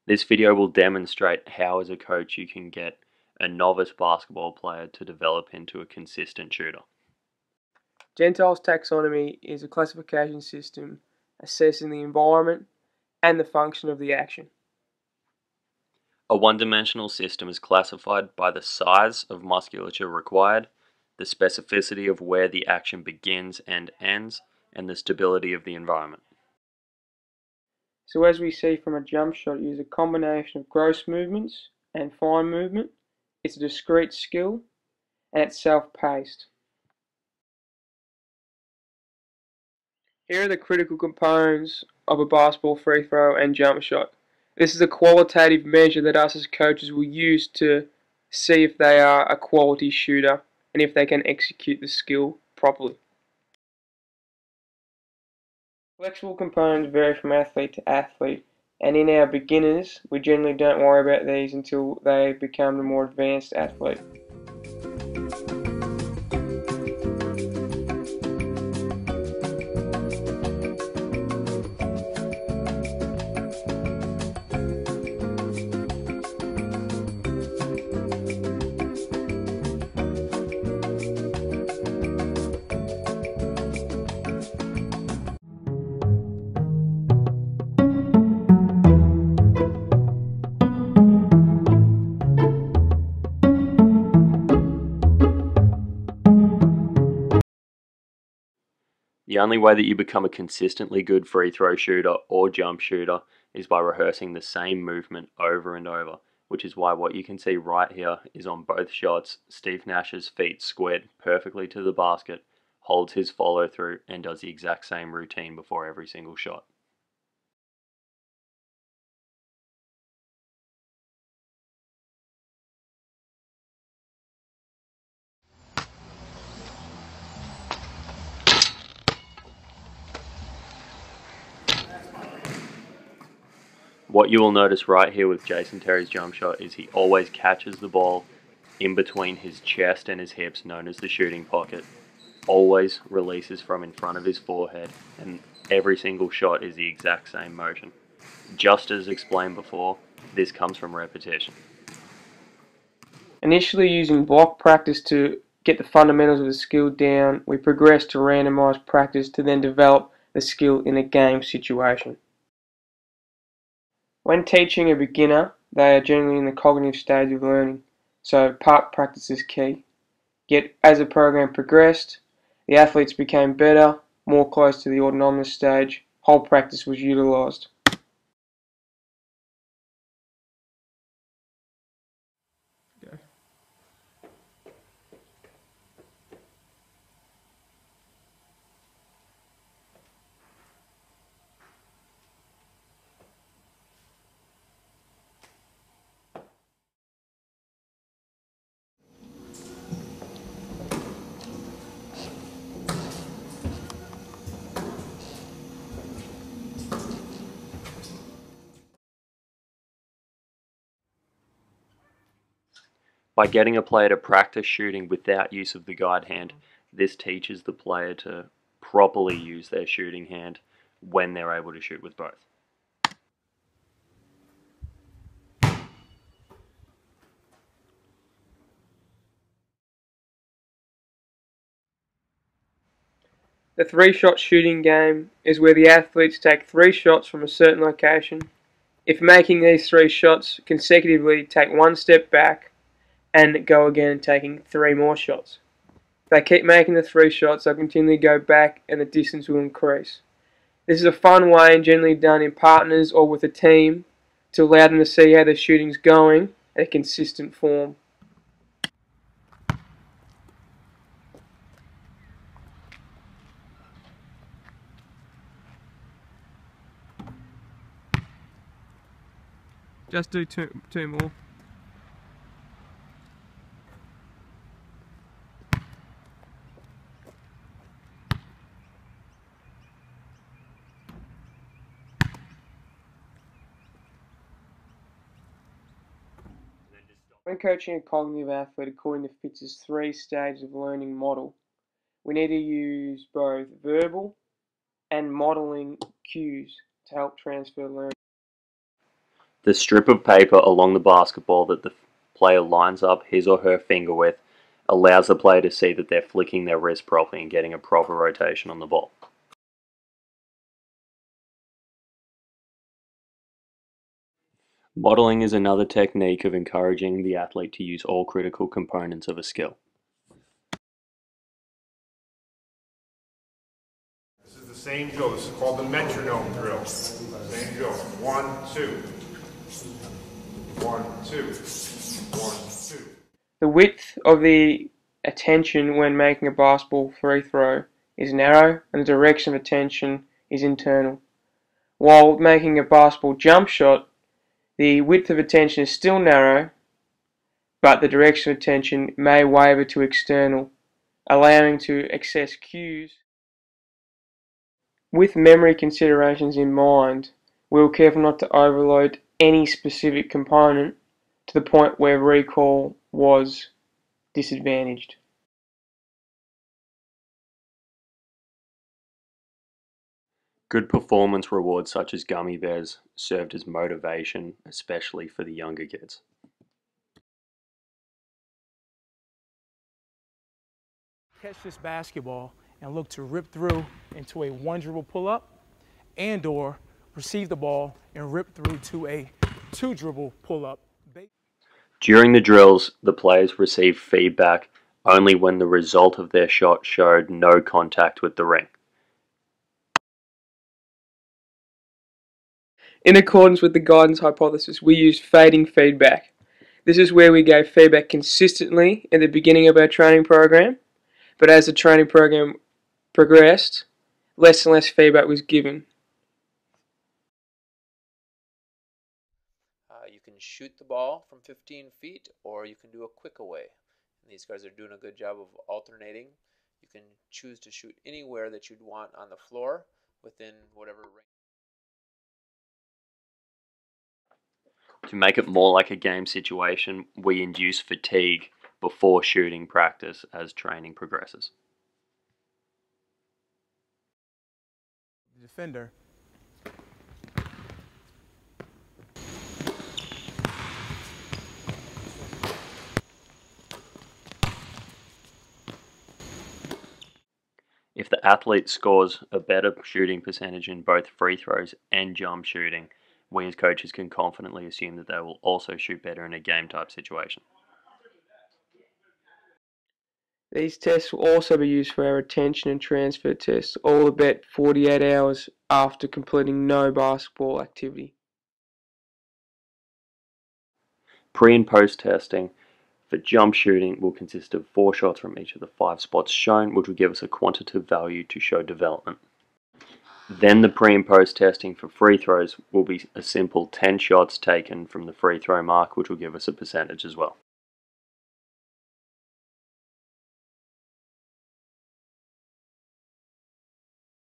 This video will demonstrate how as a coach you can get a novice basketball player to develop into a consistent shooter. Gentile's taxonomy is a classification system assessing the environment and the function of the action. A one-dimensional system is classified by the size of musculature required, the specificity of where the action begins and ends, and the stability of the environment. So as we see from a jump shot, it is a combination of gross movements and fine movement. It's a discrete skill and it's self-paced. Here are the critical components of a basketball free throw and jump shot. This is a qualitative measure that us as coaches will use to see if they are a quality shooter and if they can execute the skill properly. Flexible components vary from athlete to athlete, and in our beginners, we generally don't worry about these until they become a more advanced athlete. The only way that you become a consistently good free throw shooter or jump shooter is by rehearsing the same movement over and over, which is why what you can see right here is on both shots, Steve Nash's feet squared perfectly to the basket, holds his follow through, and does the exact same routine before every single shot. What you will notice right here with Jason Terry's jump shot is he always catches the ball in between his chest and his hips, known as the shooting pocket, always releases from in front of his forehead, and every single shot is the exact same motion. Just as explained before, this comes from repetition. Initially using block practice to get the fundamentals of the skill down, we progress to randomized practice to then develop the skill in a game situation. When teaching a beginner, they are generally in the cognitive stage of learning, so part practice is key. Yet as the program progressed, the athletes became better, more close to the autonomous stage, whole practice was utilised. By getting a player to practice shooting without use of the guide hand, this teaches the player to properly use their shooting hand when they're able to shoot with both. The three-shot shooting game is where the athletes take 3 shots from a certain location. If making these 3 shots consecutively, take 1 step back and go again taking 3 more shots. If they keep making the 3 shots, they'll continually go back and the distance will increase. This is a fun way and generally done in partners or with a team to allow them to see how the shooting's going at a consistent form. Just do two more. When coaching a cognitive athlete according to Fitz's 3 stages of learning model, we need to use both verbal and modeling cues to help transfer learning. The strip of paper along the basketball that the player lines up his or her finger with allows the player to see that they're flicking their wrist properly and getting a proper rotation on the ball. Modeling is another technique of encouraging the athlete to use all critical components of a skill. This is the same drill. This is called the metronome drill. Same drill. 1, 2. 1, 2. 1, 2. The width of the attention when making a basketball free throw is narrow and the direction of attention is internal. While making a basketball jump shot, the width of attention is still narrow, but the direction of attention may waver to external, allowing to access cues. With memory considerations in mind, we were careful not to overload any specific component to the point where recall was disadvantaged. Good performance rewards such as gummy bears served as motivation, especially for the younger kids. Catch this basketball and look to rip through into a one dribble pull-up and or receive the ball and rip through to a two dribble pull-up. During the drills, the players received feedback only when the result of their shot showed no contact with the ring. In accordance with the guidance hypothesis, we used fading feedback. This is where we gave feedback consistently at the beginning of our training program, but as the training program progressed, less and less feedback was given. You can shoot the ball from 15 feet or you can do a quick away. And these guys are doing a good job of alternating. You can choose to shoot anywhere that you'd want on the floor within whatever range. To make it more like a game situation, we induce fatigue before shooting practice as training progresses. Defender. If the athlete scores a better shooting percentage in both free throws and jump shooting, we as coaches can confidently assume that they will also shoot better in a game type situation. These tests will also be used for our retention and transfer tests, all about 48 hours after completing no basketball activity. Pre and post testing for jump shooting will consist of 4 shots from each of the 5 spots shown, which will give us a quantitative value to show development. Then the pre and post testing for free throws will be a simple 10 shots taken from the free throw mark, which will give us a percentage as well.